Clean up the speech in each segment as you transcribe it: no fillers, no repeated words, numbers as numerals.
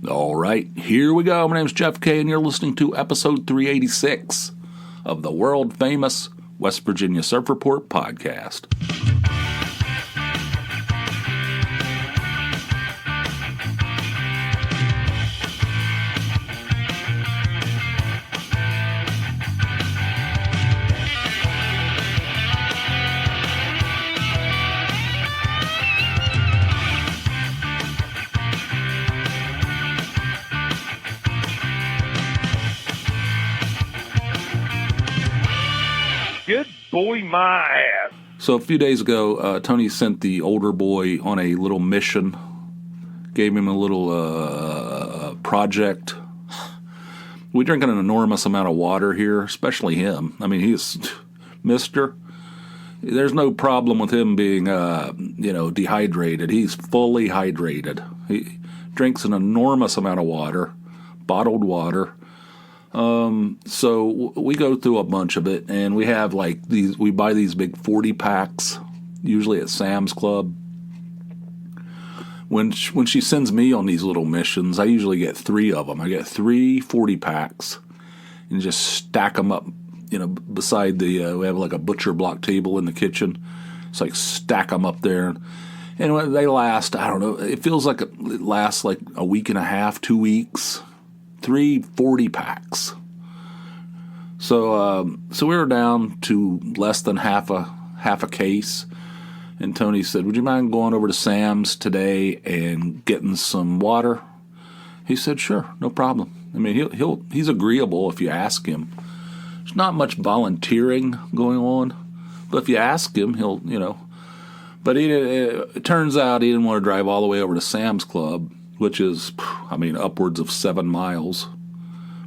All right, here we go. My name's Jeff K, and you're listening to episode 386 of the world-famous West Virginia Surf Report podcast. Good boy, my ass. So a few days ago, Tony sent the older boy on a little mission, gave him a little project. We drink an enormous amount of water here, especially him. I mean, he's mister. There's no problem with him being, dehydrated. He's fully hydrated. He drinks an enormous amount of water, bottled water. So we go through a bunch of it, and we have we buy these big 40 packs, usually at Sam's Club. When she sends me on these little missions, I usually get 3 of them. I get 3 40 packs and just stack them up, beside we have like a butcher block table in the kitchen. It's like stack them up there. And they last, I don't know, it feels like it lasts like a week and a half, 2 weeks. 3 40 packs. So we were down to less than half a case, and Tony said, "Would you mind going over to Sam's today and getting some water?" He said, "Sure, no problem." I mean, he's agreeable if you ask him. There's not much volunteering going on, but if you ask him, he'll. But it turns out he didn't want to drive all the way over to Sam's Club, which is, upwards of 7 miles,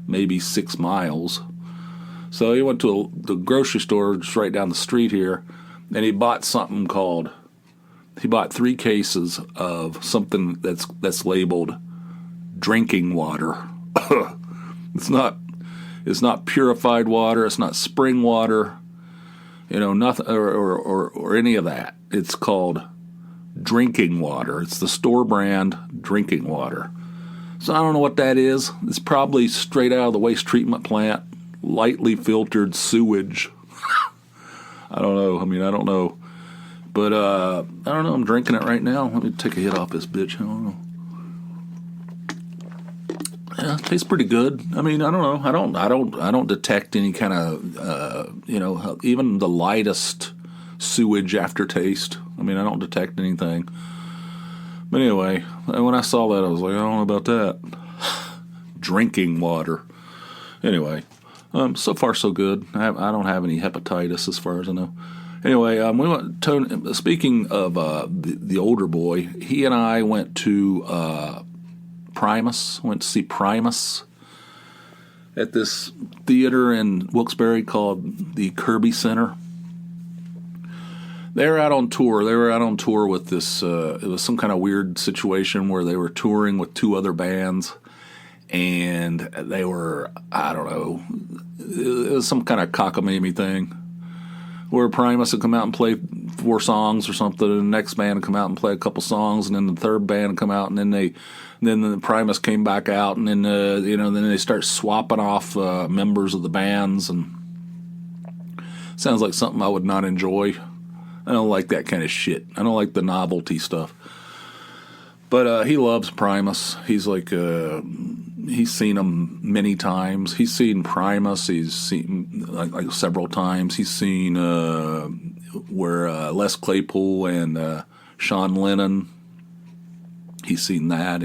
maybe 6 miles. So he went to the grocery store just right down the street here, and he bought he bought 3 cases of something that's labeled drinking water. It's not purified water, it's not spring water, nothing or any of that. It's called drinking water. It's the store brand drinking water. So I don't know what that is. It's probably straight out of the waste treatment plant, lightly filtered sewage. I don't know. I don't know. But I don't know. I'm drinking it right now. Let me take a hit off this bitch. I don't know. Yeah, it tastes pretty good. I don't know. I don't detect any kind of even the lightest sewage aftertaste. I don't detect anything. But anyway, when I saw that, I was like, I don't know about that. Drinking water. Anyway, so far so good. I don't have any hepatitis as far as I know. Anyway, speaking of the older boy, he and I went to Primus. Went to see Primus at this theater in Wilkes-Barre called the Kirby Center. They were out on tour. They were out on tour with this, it was some kind of weird situation where they were touring with 2 other bands, and they were, I don't know, it was some kind of cockamamie thing, where Primus would come out and play 4 songs or something, and the next band would come out and play a couple songs, and then the third band would come out, and then the Primus came back out, and then, then they start swapping off members of the bands, and sounds like something I would not enjoy. I don't like that kind of shit. I don't like the novelty stuff. But he loves Primus. He's he's seen them many times. He's seen Primus. He's seen like several times. He's seen where Les Claypool and Sean Lennon. He's seen that,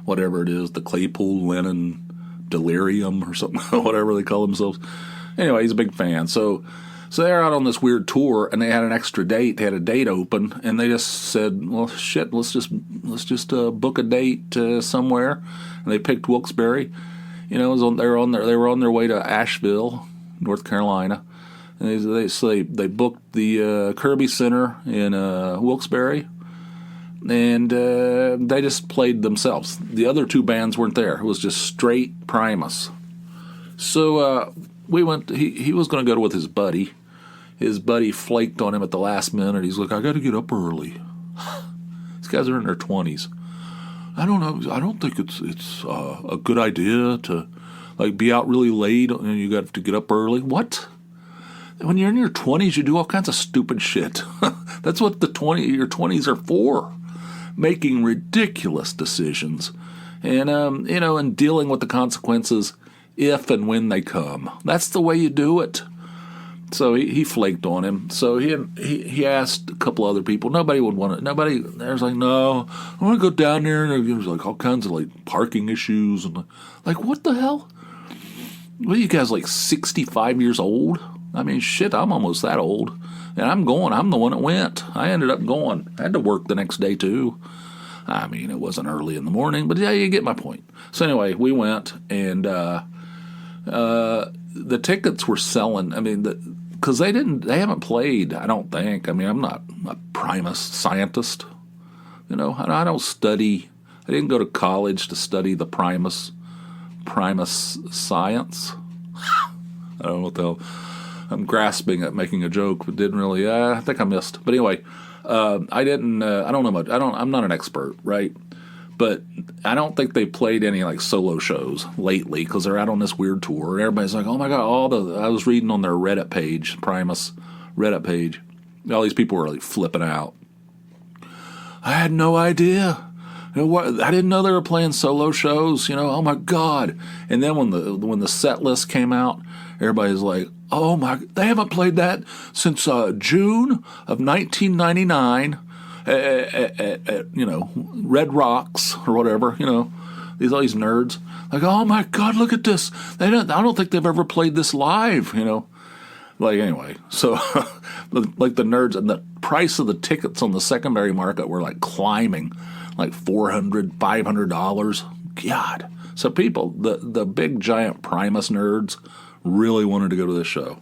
whatever it is, the Claypool Lennon Delirium or something, whatever they call themselves. Anyway, he's a big fan. So they're out on this weird tour, and they had an extra date. They had a date open, and they just said, "Well, shit, let's just book a date somewhere." And they picked Wilkes-Barre. They were on their way to Asheville, North Carolina, and they booked the Kirby Center in Wilkes-Barre, and they just played themselves. The other 2 bands weren't there. It was just straight Primus. So we went. He was going to go with his buddy. His buddy flaked on him at the last minute. He's like, "I got to get up early." These guys are in their 20s. I don't know. I don't think it's a good idea to like be out really late and you got to get up early. What? When you're in your 20s, you do all kinds of stupid shit. That's what your 20s are for. Making ridiculous decisions. And, and dealing with the consequences if and when they come. That's the way you do it. So he flaked on him. So he asked a couple other people. Nobody would want it. Nobody, there's like, no, I want to go down there. And there's like all kinds of like parking issues. And like, what the hell? What are you guys, like 65 years old? I mean, shit, I'm almost that old. And I'm going. I'm the one that went. I ended up going. I had to work the next day, too. I mean, it wasn't early in the morning, but yeah, you get my point. So anyway, we went, and the tickets were selling. I mean, because they haven't played, I don't think. I mean, I'm not a Primus scientist. I don't study. I didn't go to college to study the Primus science. I don't know what the hell. I'm grasping at making a joke, but didn't really. I think I missed. But anyway, I didn't. I don't know much. I'm not an expert, right? But I don't think they played any like solo shows lately because they're out on this weird tour. Everybody's like, "Oh my god!" I was reading on their Reddit page, Primus Reddit page. All these people were like flipping out. I had no idea. I didn't know they were playing solo shows. Oh my god! And then when the set list came out, everybody's like, "Oh my! They haven't played that since June of 1999 at Red Rocks or whatever. all these nerds like, oh my god, look at this! I don't think they've ever played this live. Like anyway, so like the nerds, and the price of the tickets on the secondary market were like climbing, like $400, $500. God, so people, the big giant Primus nerds really wanted to go to this show.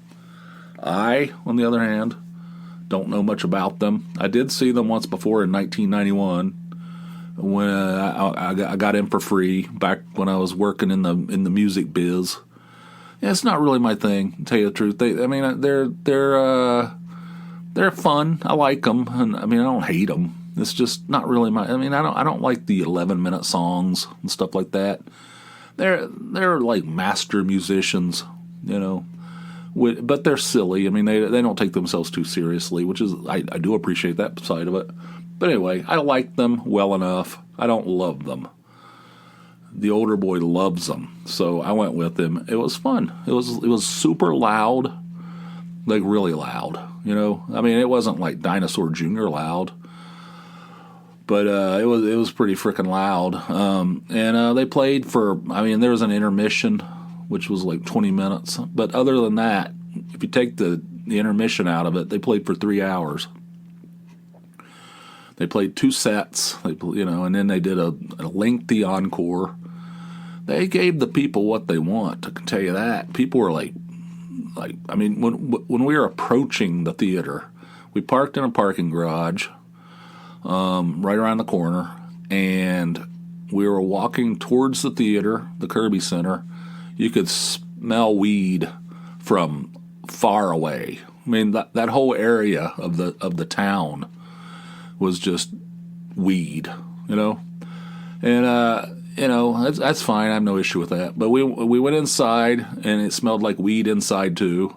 I, on the other hand, don't know much about them. I did see them once before in 1991 when I got in for free back when I was working in the music biz. Yeah, it's not really my thing, to tell you the truth. They're fun. I like them, and I don't hate them. It's just not really my. I don't like the 11-minute songs and stuff like that. They're like master musicians, but they're silly. They don't take themselves too seriously, which is I do appreciate that side of it. But anyway, I like them well enough. I don't love them. The older boy loves them, so I went with him. It was fun. It was super loud, like really loud. It wasn't like Dinosaur Jr. loud, but it was pretty freaking loud. And they played for. There was an intermission, which was like 20 minutes. But other than that, if you take the intermission out of it, they played for 3 hours. They played 2 sets, and then they did a lengthy encore. They gave the people what they want, I can tell you that. People were when we were approaching the theater, we parked in a parking garage right around the corner, and we were walking towards the theater, the Kirby Center. You could smell weed from far away. That whole area of the town was just weed, and that's fine. I have no issue with that. But we went inside, and it smelled like weed inside too.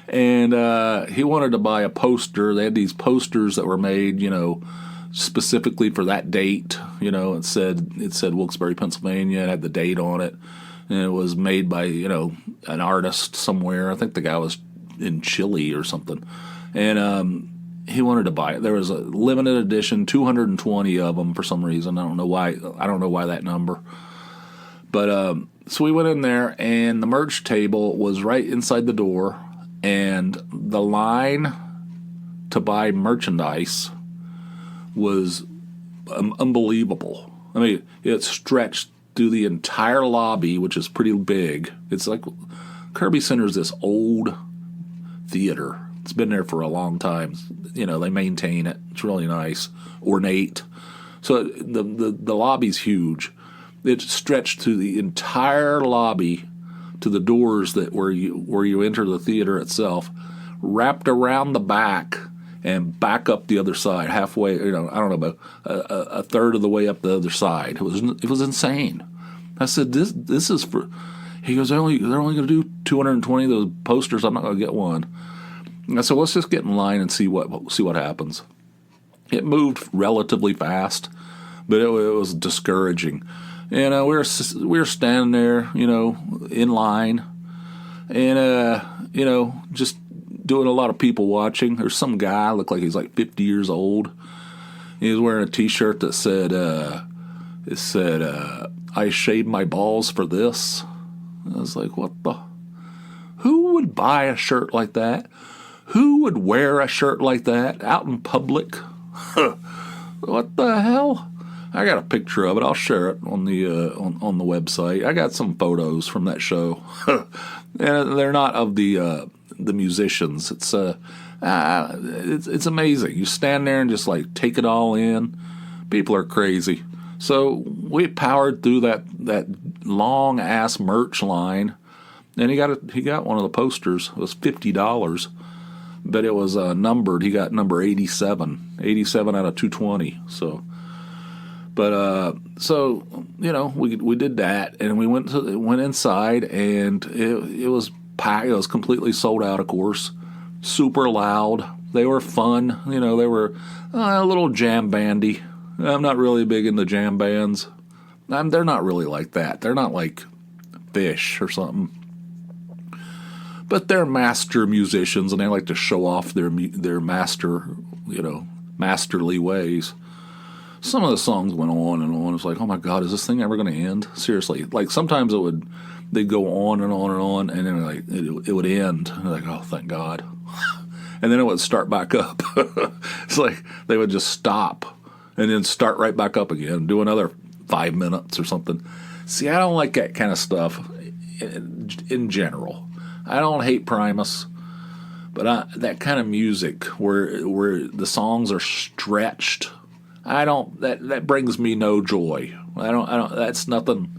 And he wanted to buy a poster. They had these posters that were made, specifically for that date. It said Wilkes-Barre, Pennsylvania. It had the date on it, and it was made by an artist somewhere. I think the guy was in Chile or something, and he wanted to buy it. There was a limited edition, 220 of them for some reason. I don't know why that number. But so we went in there, and the merch table was right inside the door, and the line to buy merchandise was unbelievable. It stretched through the entire lobby, which is pretty big. It's like Kirby Center's this old theater. It's been there for a long time. They maintain it. It's really nice, ornate. So the lobby's huge. It stretched through the entire lobby to the doors where you enter the theater itself, wrapped around the back, and back up the other side halfway. I don't know, about a third of the way up the other side. It was insane. I said, this is for. He goes, they're only going to do 220 of those posters. I'm not going to get one. And I said, let's just get in line and see what happens. It moved relatively fast, but it was discouraging. And we were standing there, in line, and just doing a lot of people watching. There's some guy looked like he's like 50 years old. He was wearing a T-shirt that said, "I shaved my balls for this." I was like, who would buy a shirt like that? Who would wear a shirt like that out in public? What the hell? I got a picture of it. I'll share it on the website. I got some photos from that show, and they're not of the musicians. It's amazing. You stand there and just like take it all in. People are crazy. So we powered through that long ass merch line, and he got one of the posters. It was $50, but it was numbered. He got number 87 out of 220. So, but we did that, and we went inside, and it was packed. It was completely sold out, of course. Super loud. They were fun. They were a little jam bandy. I'm not really big into jam bands. They're not really like that. They're not like Fish or something. But they're master musicians, and they like to show off their masterly ways. Some of the songs went on and on. It's like, oh my God, is this thing ever going to end? Seriously, like sometimes they'd go on and on and on, and then like it would end. And like, oh, thank God. And then it would start back up. It's like they would just stop and then start right back up again, do another 5 minutes or something. See, I don't like that kind of stuff in general. I don't hate Primus, but that kind of music where the songs are stretched, that brings me no joy. I don't. That's nothing.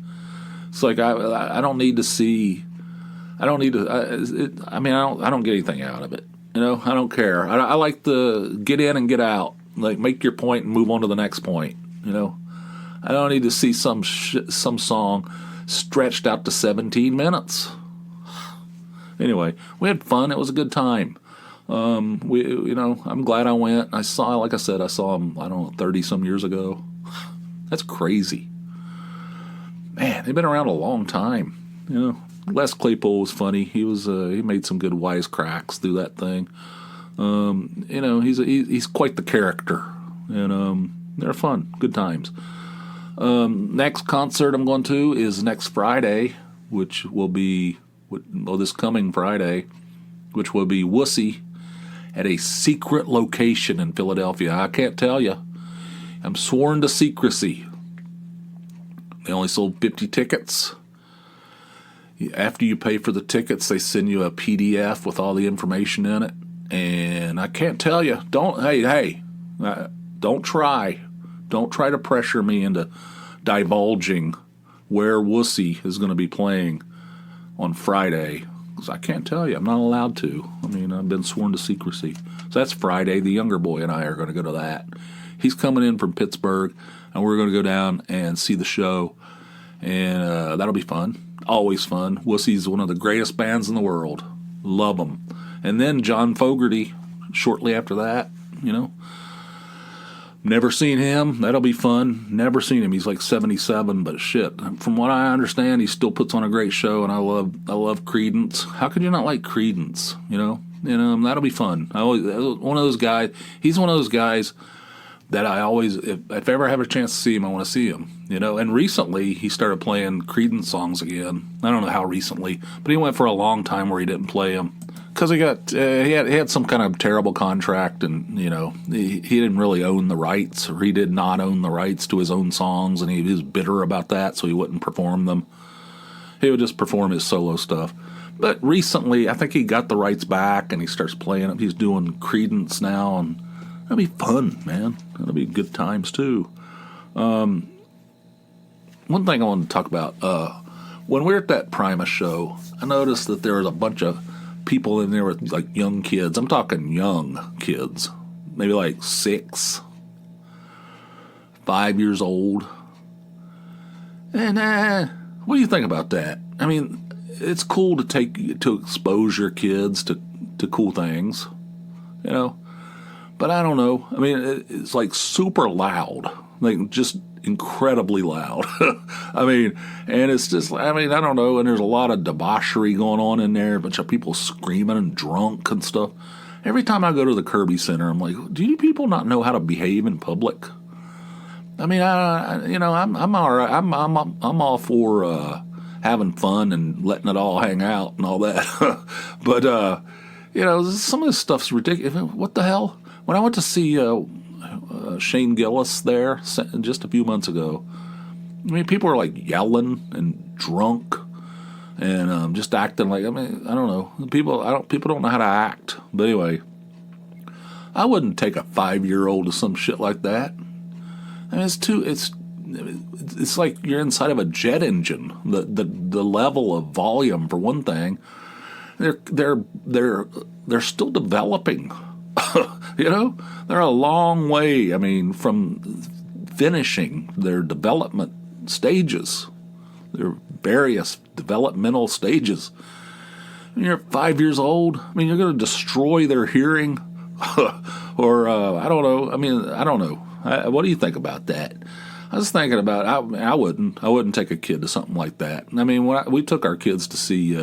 It's like I don't need to see. I don't need to. I don't get anything out of it. I don't care. I like to get in and get out. Like, make your point and move on to the next point, I don't need to see some song stretched out to 17 minutes. Anyway, we had fun. It was a good time. I'm glad I went. I saw him, I don't know, 30-some years ago. That's crazy. Man, they've been around a long time, Les Claypool was funny. He made some good wisecracks through that thing. He's quite the character, and they're fun, good times. Next concert I'm going to is next Friday, which will be this coming Friday, which will be Wussy at a secret location in Philadelphia. I can't tell you. I'm sworn to secrecy. They only sold 50 tickets. After you pay for the tickets, they send you a PDF with all the information in it. And I can't tell you. Don't try to pressure me into divulging where Wussy is going to be playing on Friday, because I can't tell you. I'm not allowed to. I've been sworn to secrecy. So that's Friday. The younger boy and I are going to go to that. He's coming in from Pittsburgh, and we're going to go down and see the show, and that'll be fun. Always fun. Wussy's one of the greatest bands in the world. Love them. And then John Fogerty shortly after that, Never seen him. That'll be fun. Never seen him. He's like 77, but shit. From what I understand, he still puts on a great show, and I love Creedence. How could you not like Creedence? That'll be fun. One of those guys. He's one of those guys that I always, if I ever have a chance to see him, I want to see him. And recently he started playing Creedence songs again. I don't know how recently, but he went for a long time where he didn't play them. Because he had some kind of terrible contract, and he didn't really own the rights, or he did not own the rights to his own songs, and he was bitter about that, so he wouldn't perform them. He would just perform his solo stuff. But recently, I think he got the rights back, and he starts playing them. He's doing Creedence now, and that'll be fun, man. That'll be good times too. One thing I wanted to talk about: when we were at that Primus show, I noticed that there was a bunch of people in there with like young kids. I'm talking young kids, maybe like 6, 5 years old. And what do you think about that? I mean, it's cool to expose your kids to cool things, But I don't know. I mean, it's like super loud, like just incredibly loud. I mean, and it's just, I don't know. And there's a lot of debauchery going on in there, a bunch of people screaming and drunk and stuff. Every time I go to the Kirby Center, I'm like, do you people not know how to behave in public? I mean, I'm all right. I'm all for having fun and letting it all hang out and all that. But some of this stuff's ridiculous. What the hell? When I went to see Shane Gillis there just a few months ago, I mean, people were like yelling and drunk and just acting like, I don't know. People don't know how to act. But anyway, I wouldn't take a 5-year-old to some shit like that. I mean, it's like you're inside of a jet engine. The level of volume, for one thing, they're still developing. They're a long way. I mean, from finishing their development stages, their various developmental stages. When you're 5 years old, I mean, you're going to destroy their hearing, or I don't know. I mean, I don't know. What do you think about that? I was thinking about I wouldn't take a kid to something like that. I mean, we took our kids to see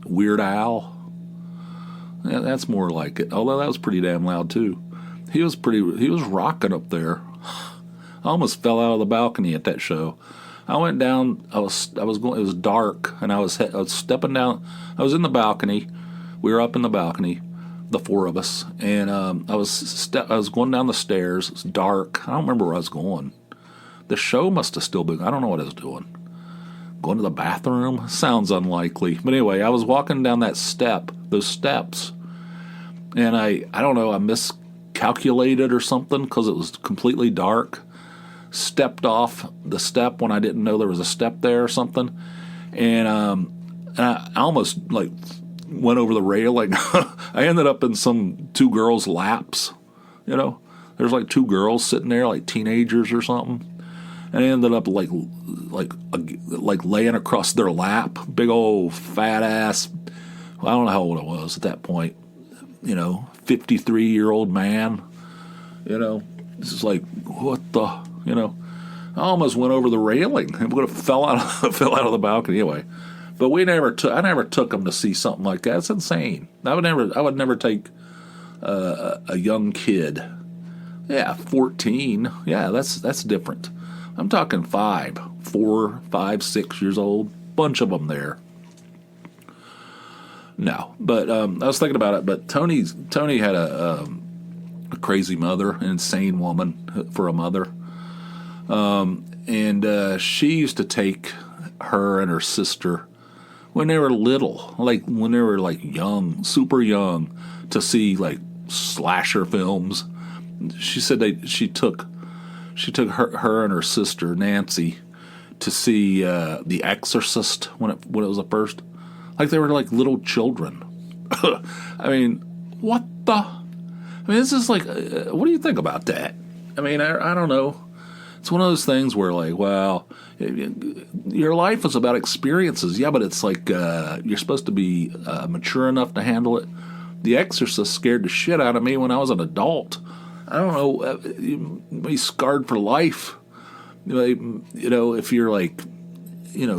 Weird Al. Yeah, that's more like it. Although that was pretty damn loud too. He was rocking up there. I almost fell out of the balcony at that show. I went down. I was going. It was dark, and I was stepping down. I was in the balcony. We were up in the balcony, the four of us, and I was going down the stairs. It was dark. I don't remember where I was going. The show must have still been. I don't know what I was doing. Going to the bathroom? Sounds unlikely. But anyway, I was walking down those steps, and I don't know, I miscalculated or something because it was completely dark. Stepped off the step when I didn't know there was a step there or something, and I almost like went over the railing. I ended up in some two girls' laps. There's like two girls sitting there, like teenagers or something. And I ended up like laying across their lap, big old fat ass. Well, I don't know how old I was at that point. 53-year-old man. This is like, what the? I almost went over the railing. I would have fell out of the balcony anyway. But I never took them to see something like that. It's insane. I would never take a young kid. Yeah, 14. Yeah, that's different. I'm talking 4, 5, 6 years old. Bunch of them there. No, but I was thinking about it. But Tony had a crazy mother, an insane woman for a mother, and she used to take her and her sister when they were little, like when they were like young, super young, to see like slasher films. She said she took her and her sister Nancy to see The Exorcist when it was the first. Like they were like little children. I mean, what the? I mean, this is like, what do you think about that? I mean, I don't know. It's one of those things where like, well, your life is about experiences. Yeah, but it's like you're supposed to be mature enough to handle it. The Exorcist scared the shit out of me when I was an adult. I don't know, you may be scarred for life. If you're like,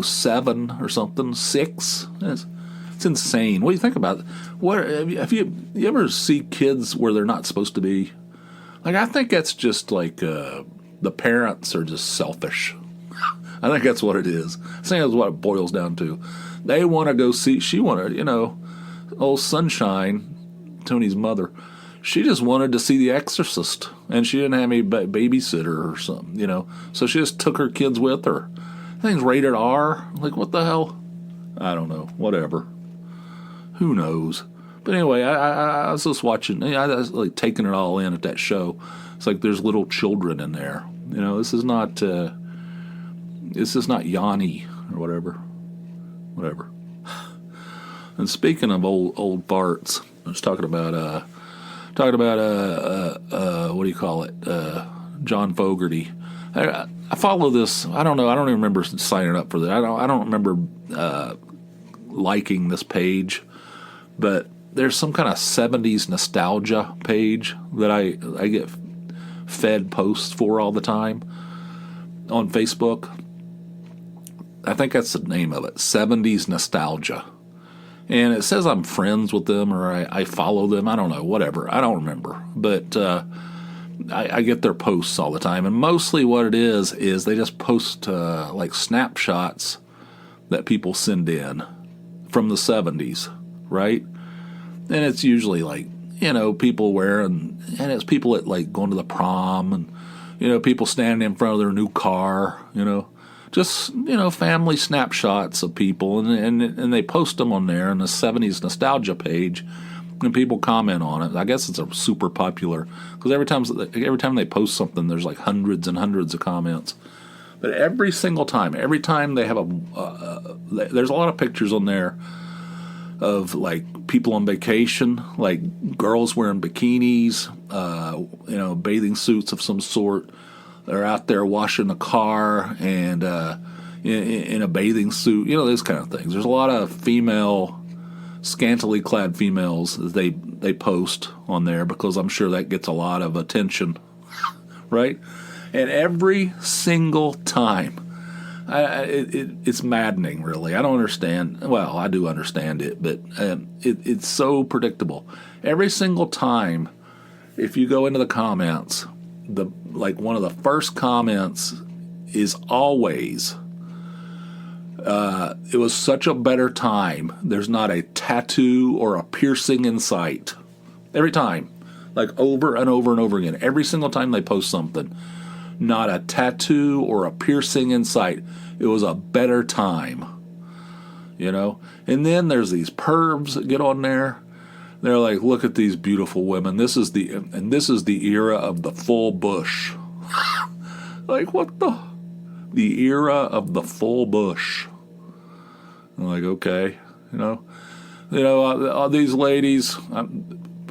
7 or something, 6, it's insane. What do you think about it? Have you ever see kids where they're not supposed to be? Like, I think that's just like the parents are just selfish. I think that's what it is. I think that's what it boils down to. They want to go see. She wanted, old Sunshine, Tony's mother. She just wanted to see The Exorcist, and she didn't have any babysitter or something, So she just took her kids with her. Thing's rated R. Like, what the hell? I don't know. Whatever. Who knows? But anyway, I was just watching. I was like taking it all in at that show. It's like there's little children in there. This is not Yanni or whatever. And speaking of old farts, I was talking about talking about what do you call it? John Fogerty. I follow this. I don't know. I don't even remember signing up for that. I don't remember liking this page, but there's some kind of 70s nostalgia page that I get fed posts for all the time on Facebook. I think that's the name of it, 70s nostalgia. And it says I'm friends with them or I follow them. I don't know, whatever. I don't remember. But I get their posts all the time. And mostly what it is they just post like snapshots that people send in from the 70s, right? And it's usually like, people wearing, and it's people at like going to the prom and, people standing in front of their new car, just, family snapshots of people. And they post them on there in the 70s nostalgia page. And people comment on it. I guess it's a super popular because every time they post something, there's like hundreds and hundreds of comments. But every single time, every time they have there's a lot of pictures on there of like people on vacation, like girls wearing bikinis, bathing suits of some sort. They're out there washing the car and in a bathing suit, those kind of things. There's a lot of scantily clad females they post on there because I'm sure that gets a lot of attention, right? And every single time, it's maddening, really. I don't understand. Well, I do understand it, but it's so predictable. Every single time, if you go into the comments, one of the first comments is always, it was such a better time. There's not a tattoo or a piercing in sight. Every time. Like over and over and over again. Every single time they post something. Not a tattoo or a piercing in sight. It was a better time. And then there's these pervs that get on there. They're like, look at these beautiful women. This is the era of the full bush. Like, what the era of the full bush. I'm like, okay, these ladies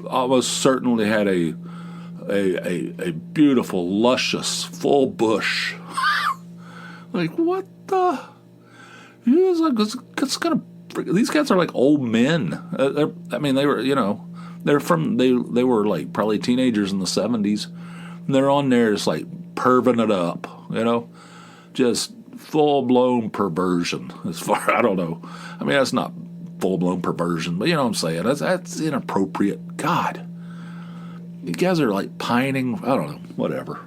almost certainly had a beautiful, luscious, full bush. Like, what the? It's gonna. These guys are like old men. They were, they were like probably teenagers in the 70s. And they're on there just like perving it up, just full-blown perversion as far, I don't know. That's not full-blown perversion, but you know what I'm saying. That's inappropriate. God. You guys are like pining, I don't know, whatever.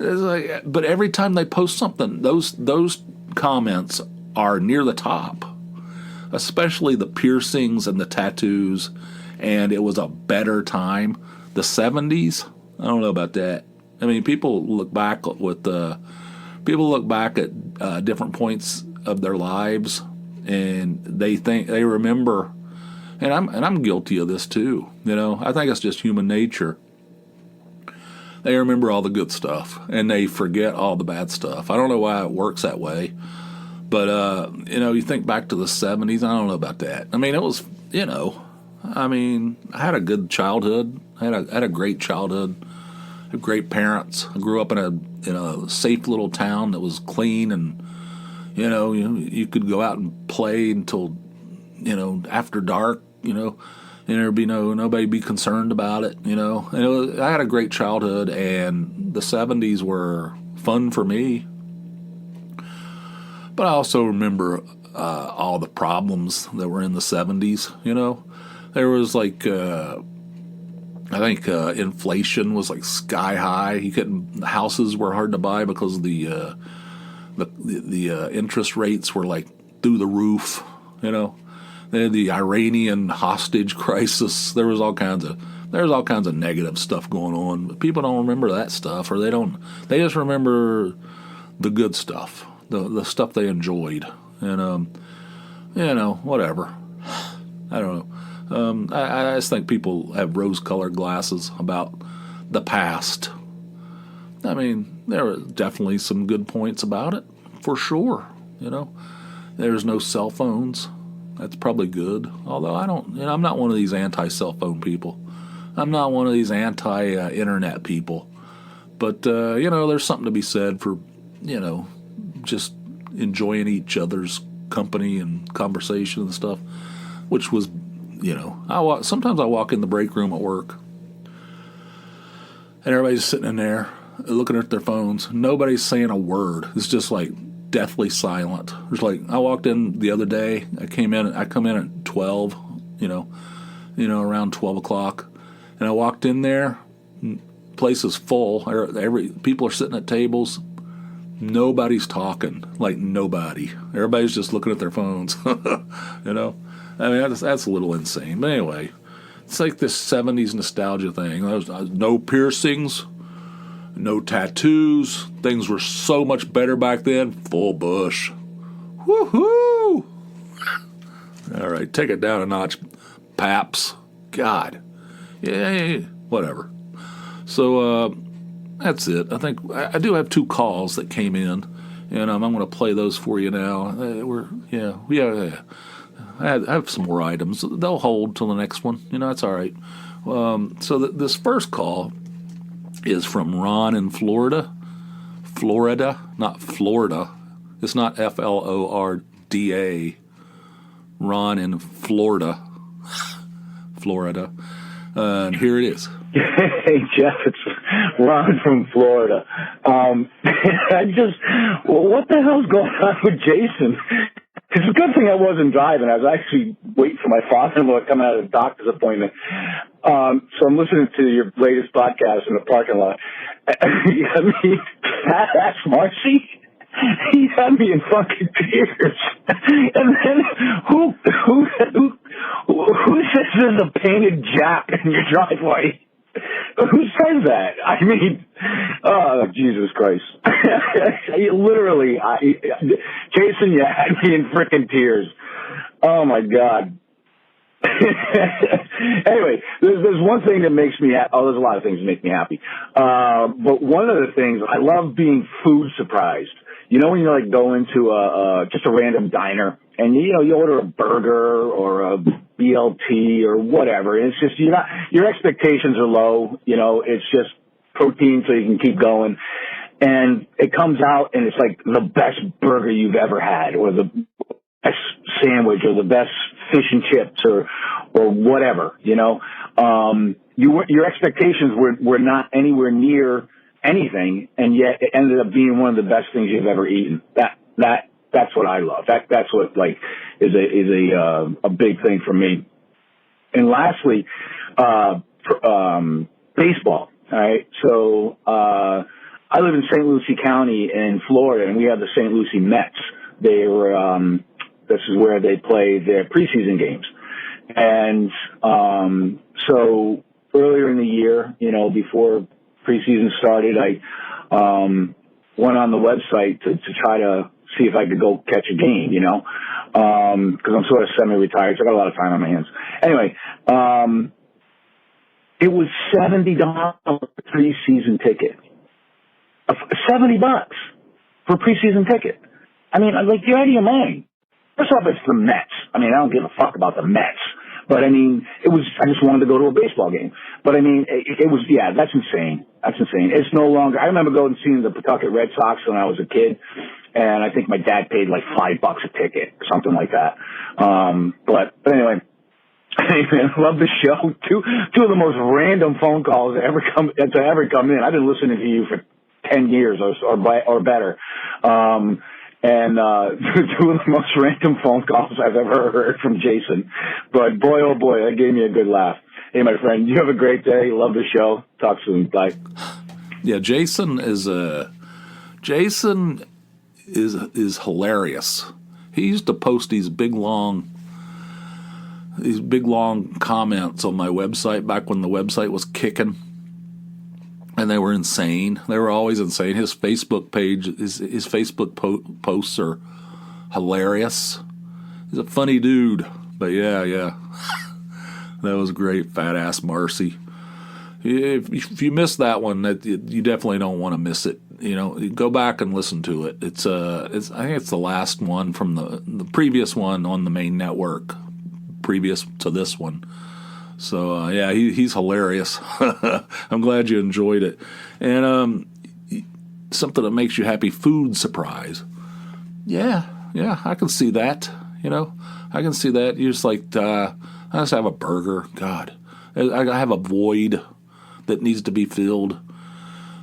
It's like, but every time they post something, those comments are near the top, especially the piercings and the tattoos, and it was a better time. The 70s, I don't know about that. People look back at different points of their lives, and they remember, and I'm guilty of this too. I think it's just human nature. They remember all the good stuff, and they forget all the bad stuff. I don't know why it works that way. But, you think back to the 70s, I don't know about that. It was, I had a good childhood. I had a great childhood. I had great parents. I grew up in a safe little town that was clean, and, you could go out and play until, after dark, and there'd be nobody be concerned about it, And I had a great childhood, and the 70s were fun for me. But I also remember all the problems that were in the 70s, There was like, I think inflation was like sky high. Houses were hard to buy because of the interest rates were like through the roof, They had the Iranian hostage crisis. There was all kinds of negative stuff going on. But people don't remember that stuff, or they just remember the good stuff. The stuff they enjoyed, and whatever. I don't know. I just think people have rose-colored glasses about the past. There were definitely some good points about it, for sure. There's no cell phones. That's probably good. Although I don't, I'm not one of these anti-cell phone people. I'm not one of these anti-internet people. But, there's something to be said for, just enjoying each other's company and conversation and stuff, which was, sometimes I walk in the break room at work and everybody's sitting in there looking at their phones. Nobody's saying a word. It's just like deathly silent. There's like, I walked in the other day, I come in at 12, around 12 o'clock, and I walked in there, place is full. People are sitting at tables. Nobody's talking. Like nobody. Everybody's just looking at their phones. I mean, that's a little insane. But anyway, it's like this 70s nostalgia thing. No piercings, no tattoos. Things were so much better back then. Full bush. Woohoo! All right, take it down a notch, Paps. God. Yeah, whatever. So, that's it. I think I do have 2 calls that came in, and I'm going to play those for you now. I have some more items. They'll hold till the next one. That's all right. So this first call is from Ron in Florida. Florida, not Florida. It's not Florda. Ron in Florida. Florida. And here it is. Hey, Jeff, it's Ron from Florida. What the hell's going on with Jason? It's a good thing I wasn't driving. I was actually waiting for my father-in-law coming out of the doctor's appointment. So I'm listening to your latest podcast in the parking lot. I mean, that's Marcy. He had me in fucking tears. And then who says there's a painted Jap in your driveway? Who says that? I mean, oh, Jesus Christ. Literally, Jason, you had me in frickin' tears. Oh, my God. Anyway, there's one thing that makes me happy. Oh, there's a lot of things that make me happy. But one of the things, I love being food surprised. When you like go into just a random diner and you order a burger or a BLT or whatever, and it's just your expectations are low. It's just protein so you can keep going, and it comes out and it's like the best burger you've ever had, or the best sandwich, or the best fish and chips, or whatever. Your expectations were not anywhere near anything, and yet it ended up being one of the best things you've ever eaten. That's what I love. That's what is a big thing for me. And lastly, baseball. All right. So I live in St. Lucie County in Florida, and we have the St. Lucie Mets. They were this is where they play their preseason games. And so earlier in the year, before preseason started, I went on the website to try to see if I could go catch a game, because I'm sort of semi-retired, so I got a lot of time on my hands. Anyway, it was $70 for a preseason ticket. $70 for a preseason ticket. I mean, like, you're out of your mind. First off, it's the Mets. I mean, I don't give a fuck about the Mets. But, I mean, I just wanted to go to a baseball game. But, I mean, it was, that's insane. That's insane. It's no longer, I remember going and seeing the Pawtucket Red Sox when I was a kid, and I think my dad paid like $5 a ticket or something like that. But anyway, I love the show. Two of the most random phone calls that ever come in. I've been listening to you for 10 years or better. And two of the most random phone calls I've ever heard from Jason. But boy, oh boy, that gave me a good laugh. Hey, my friend, you have a great day. Love the show. Talk soon. Bye. Yeah, Jason is hilarious. He used to post these big long comments on my website back when the website was kicking. And they were insane. They were always insane. His Facebook page, his Facebook posts are hilarious. He's a funny dude. But yeah. That was great, fat ass Marcy. If you missed that one, you definitely don't want to miss it. Go back and listen to it. I think it's the last one from the previous one on the main network, previous to this one. So yeah, he's hilarious. I'm glad you enjoyed it. And something that makes you happy, food surprise. Yeah, I can see that. I can see that. You're just like, I just have a burger. God, I have a void that needs to be filled.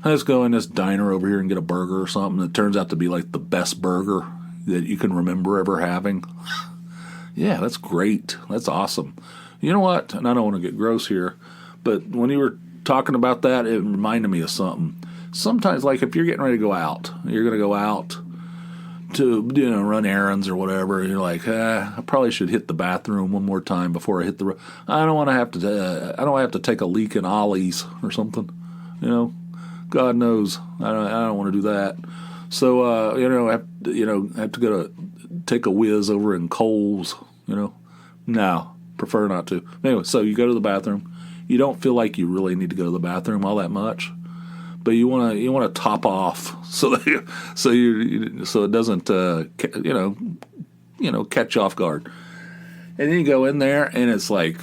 I just go in this diner over here and get a burger or something that turns out to be like the best burger that you can remember ever having. Yeah, that's great. That's awesome. You know what? And I don't want to get gross here, but when you were talking about that, it reminded me of something. Sometimes, like if you're getting ready to go out, you're going to go out to run errands or whatever. And you're like, I probably should hit the bathroom one more time before I hit the. I don't want to have to. I don't have to take a leak in Ollie's or something. God knows, I don't want to do that. So I have to go to take a whiz over in Kohl's. No, prefer not to. Anyway, so you go to the bathroom. You don't feel like you really need to go to the bathroom all that much, but you want to top off so it doesn't catch you off guard. And then you go in there and it's like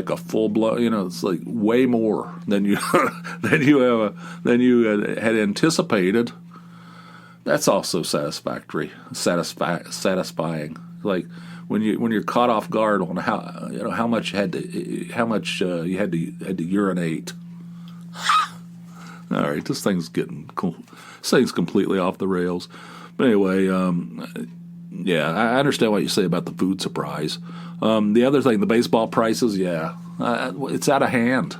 a full blown, it's like way more than you than you had anticipated. That's also satisfying. Like when you're caught off guard on how much you had to urinate. All right, this thing's completely off the rails. But anyway, yeah, I understand what you say about the food surprise. The other thing, the baseball prices, yeah, it's out of hand.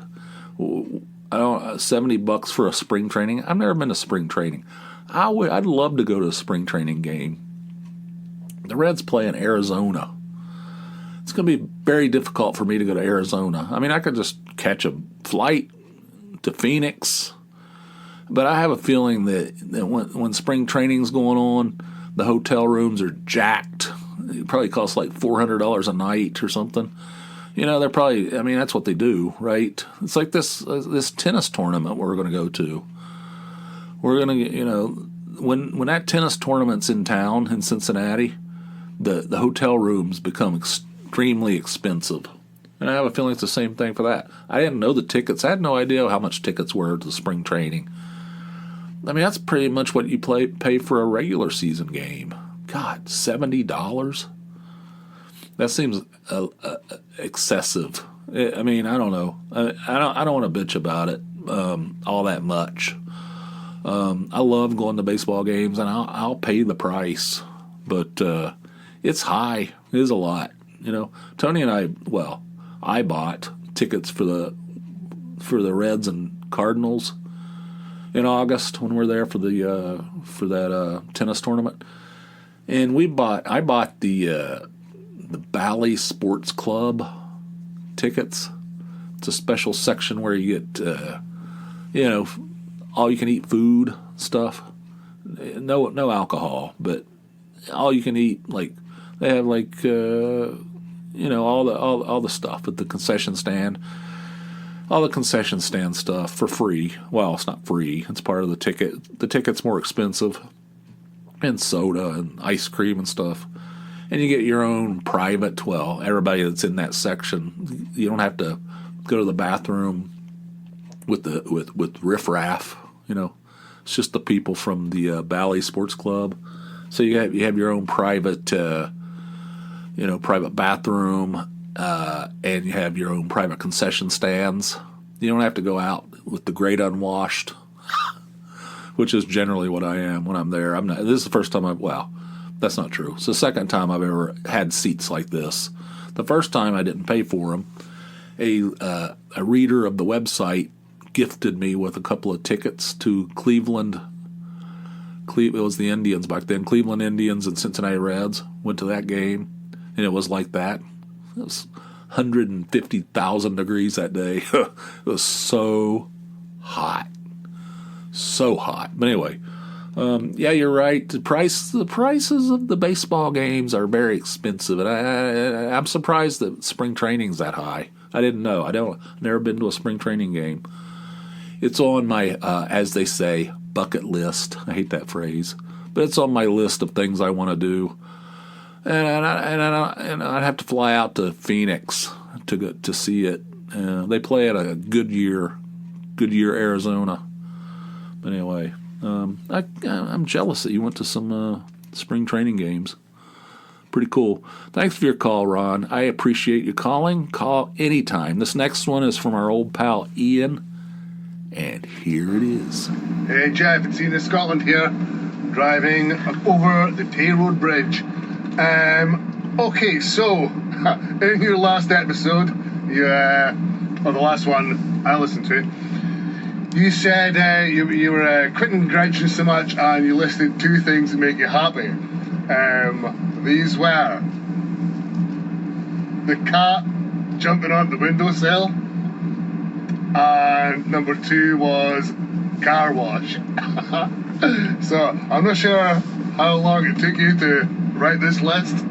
$70 for a spring training. I've never been to spring training. I'd love to go to a spring training game. The Reds play in Arizona. It's going to be very difficult for me to go to Arizona. I mean, I could just catch a flight to Phoenix, but I have a feeling that when spring training's going on, the hotel rooms are jacked. It probably costs like $400 a night or something. They're probably, I mean, that's what they do, right? It's like this tennis tournament we're going to go to. We're going to, when that tennis tournament's in town in Cincinnati, the hotel rooms become extremely expensive. And I have a feeling it's the same thing for that. I didn't know the tickets. I had no idea how much tickets were to spring training. I mean, that's pretty much what you pay for a regular season game. God, $70? That seems excessive. I mean, I don't know. I don't want to bitch about it all that much. I love going to baseball games, and I'll pay the price, but it's high. It is a lot. Tony and I bought tickets for the Reds and Cardinals in August when we're there for that tennis tournament, and I bought the Bally Sports Club tickets. It's a special section where you get all you can eat food stuff, no alcohol, but all you can eat. Like they have all the stuff at the concession stand. All the concession stand stuff for free. Well, it's not free. It's part of the ticket. The ticket's more expensive. And soda and ice cream and stuff. And you get your own private, everybody that's in that section, you don't have to go to the bathroom with riffraff, It's just the people from the Bally Sports Club. So you have your own private private bathroom, and you have your own private concession stands. You don't have to go out with the great unwashed, which is generally what I am when I'm there. This is the first time that's not true. It's the second time I've ever had seats like this. The first time I didn't pay for them. A reader of the website gifted me with a couple of tickets to Cleveland. It was the Indians back then. Cleveland Indians and Cincinnati Reds. Went to that game, and it was like that. It was 150,000 degrees that day. It was so hot. So hot. But anyway, yeah, you're right. The prices of the baseball games are very expensive, and I'm surprised that spring training's that high. I didn't know. I've never been to a spring training game. It's on my, as they say, bucket list. I hate that phrase, but it's on my list of things I want to do. And I'd have to fly out to Phoenix. to see it. They play at a Goodyear, Arizona. But anyway, I'm jealous that you went to some spring training games. Pretty cool. Thanks for your call, Ron. I appreciate you calling. Call anytime. This next one is from our old pal Ian, and here it is. Hey Jeff, it's Ian in Scotland here, driving over the Tay Road Bridge. Okay, so in your last episode, or the last one I listened to, you said you were quitting graduation so much, and you listed 2 things that make you happy. These were the cat jumping on the windowsill, and number 2 was car wash. So I'm not sure how long it took you to write this list,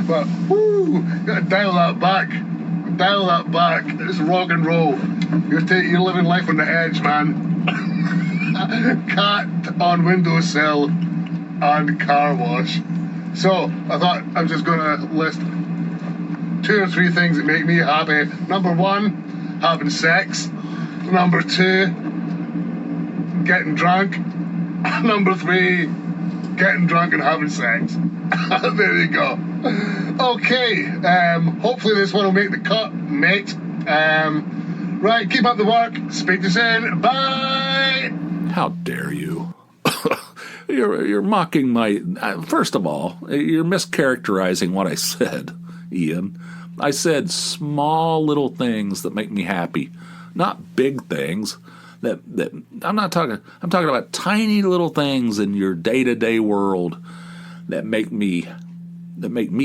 but whoo, gotta dial that back. It's rock and roll. You're living life on the edge, man. Cat on windowsill and car wash. So I thought I was just gonna list 2 or 3 things that make me happy. Number 1, having sex. Number 2, getting drunk. Number 3, getting drunk and having sex. There you go. Okay, hopefully this one will make the cut, mate. Right, keep up the work. Speak to you soon. Bye! How dare you? You're mocking my... First of all, you're mischaracterizing what I said, Ian. I said small little things that make me happy, not big things. That I'm talking about tiny little things in your day-to-day world that make me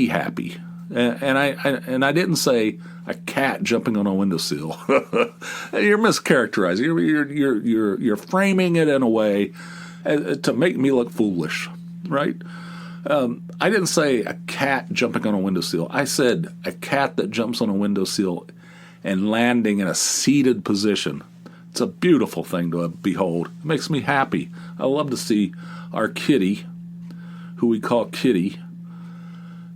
happy. And I didn't say a cat jumping on a windowsill. You're mischaracterizing. You're framing it in a way to make me look foolish, right? I didn't say a cat jumping on a windowsill. I said a cat that jumps on a windowsill and landing in a seated position. It's a beautiful thing to behold. It makes me happy. I love to see our kitty, who we call Kitty,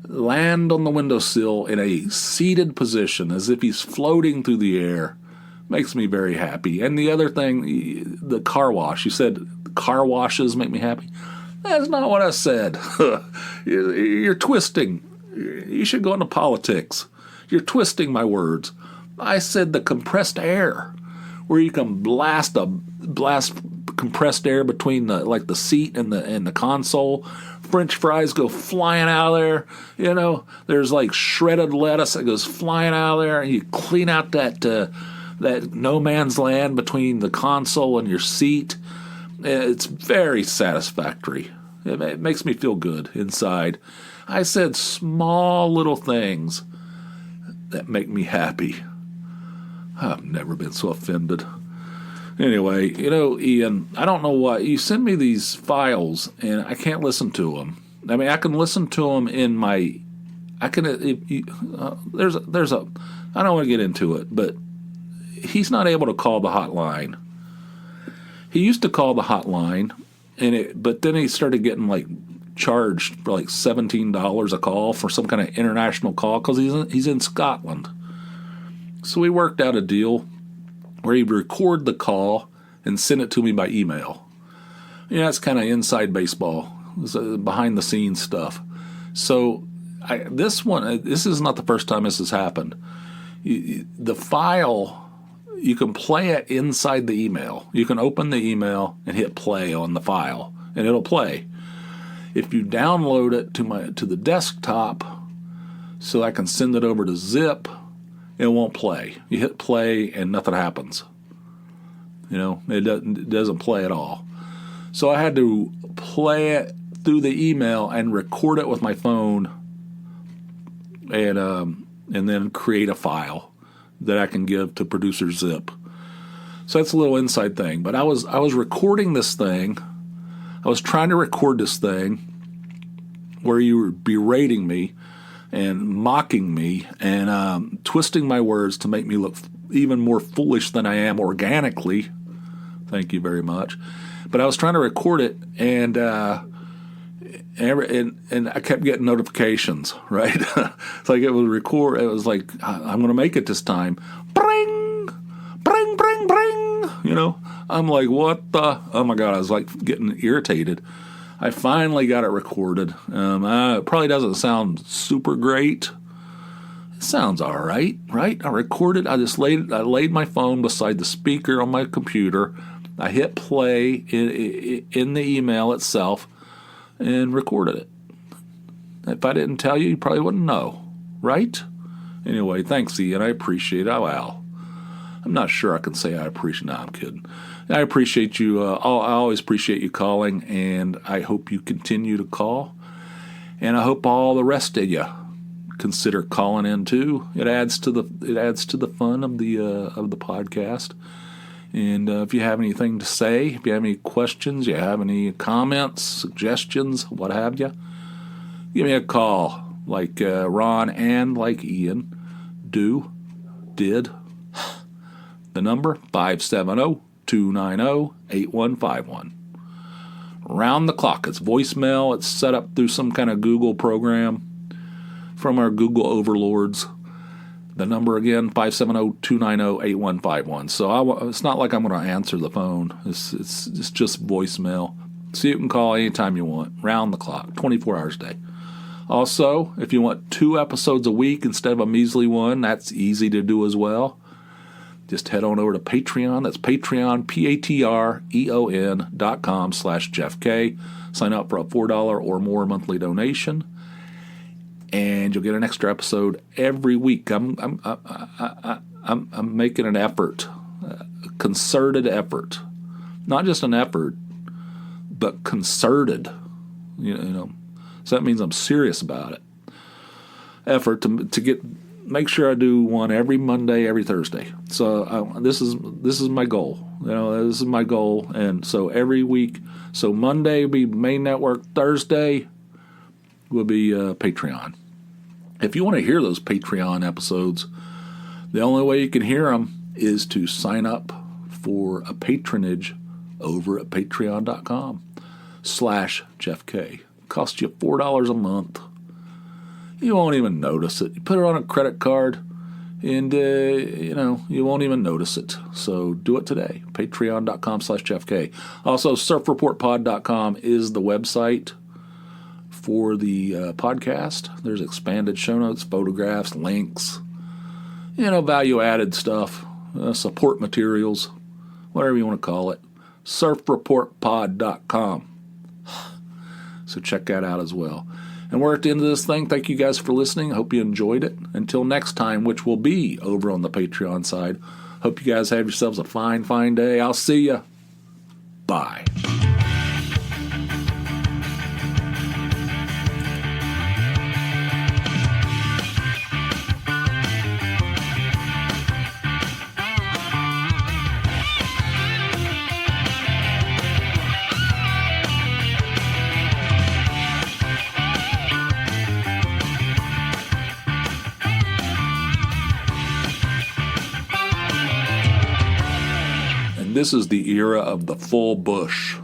land on the windowsill in a seated position as if he's floating through the air. Makes me very happy. And the other thing, the car wash. You said car washes make me happy. That's not what I said. You're twisting. You should go into politics. You're twisting my words. I said the compressed air, where you can blast compressed air between the seat and the console. French fries go flying out of there. You know, there's like shredded lettuce that goes flying out of there, and you clean out that no man's land between the console and your seat. It's very satisfactory. It makes me feel good inside. I said small little things that make me happy. I've never been so offended. Anyway, Ian, I don't know why. You send me these files, and I can't listen to them. I mean, I can listen to them in my... I don't want to get into it, but he's not able to call the hotline. He used to call the hotline, but then he started getting charged for $17 a call for some kind of international call because he's in Scotland. So we worked out a deal where he'd record the call and send it to me by email. Yeah, it's kind of inside baseball, it's behind the scenes stuff. So this is not the first time this has happened. The file, you can play it inside the email. You can open the email and hit play on the file, and it'll play. If you download it to the desktop so I can send it over to zip, it won't play. You hit play and nothing happens. It doesn't play at all. So I had to play it through the email and record it with my phone, and then create a file that I can give to producer Zip. So that's a little inside thing. But I was recording this thing. I was trying to record this thing where you were berating me and mocking me and twisting my words to make me look even more foolish than I am organically. Thank you very much. But I was trying to record it, and and I kept getting notifications, right? It's like it would record. It was like, I'm going to make it this time. Bring, bring, bring, bring. You know, I'm like, what the? Oh my God, I was like getting irritated. I finally got it recorded. It probably doesn't sound super great. It sounds all right, right? I recorded. I laid my phone beside the speaker on my computer. I hit play in the email itself and recorded it. If I didn't tell you, you probably wouldn't know, right? Anyway, thanks, Ian. I appreciate it. Oh, wow. I'm not sure I can say I appreciate. No, I'm kidding. I appreciate you. I always appreciate you calling, and I hope you continue to call. And I hope all the rest of you consider calling in too. It adds to the fun of the podcast. And if you have anything to say, if you have any questions, you have any comments, suggestions, what have you, give me a call like Ron and like Ian did. The number, 570-290-8151. Round the clock. It's voicemail. It's set up through some kind of Google program from our Google overlords. The number again, 570-290-8151. So it's not like I'm going to answer the phone. It's just voicemail. So you can call anytime you want, round the clock, 24 hours a day. Also, if you want 2 episodes a week instead of a measly one, that's easy to do as well. Just head on over to Patreon. That's Patreon, patreon.com/Jeff K. Sign up for a $4 or more monthly donation, and you'll get an extra episode every week. I'm making an effort, a concerted effort, not just an effort, but concerted. You know, so that means I'm serious about it. Effort to make sure I do one every Monday, every Thursday. So this is my goal. You know, this is my goal, and so every week. So Monday will be main network. Thursday will be Patreon. If you want to hear those Patreon episodes, the only way you can hear them is to sign up for a patronage over at patreon.com/Jeff K. Costs you $4 a month. You won't even notice it. You put it on a credit card, and you won't even notice it. So do it today. Patreon.com/Jeff K. Also, surfreportpod.com is the website for the podcast. There's expanded show notes, photographs, links, value-added stuff, support materials, whatever you want to call it. surfreportpod.com. So check that out as well. And we're at the end of this thing. Thank you guys for listening. I hope you enjoyed it. Until next time, which will be over on the Patreon side. Hope you guys have yourselves a fine, fine day. I'll see you. Bye. This is the era of the full bush.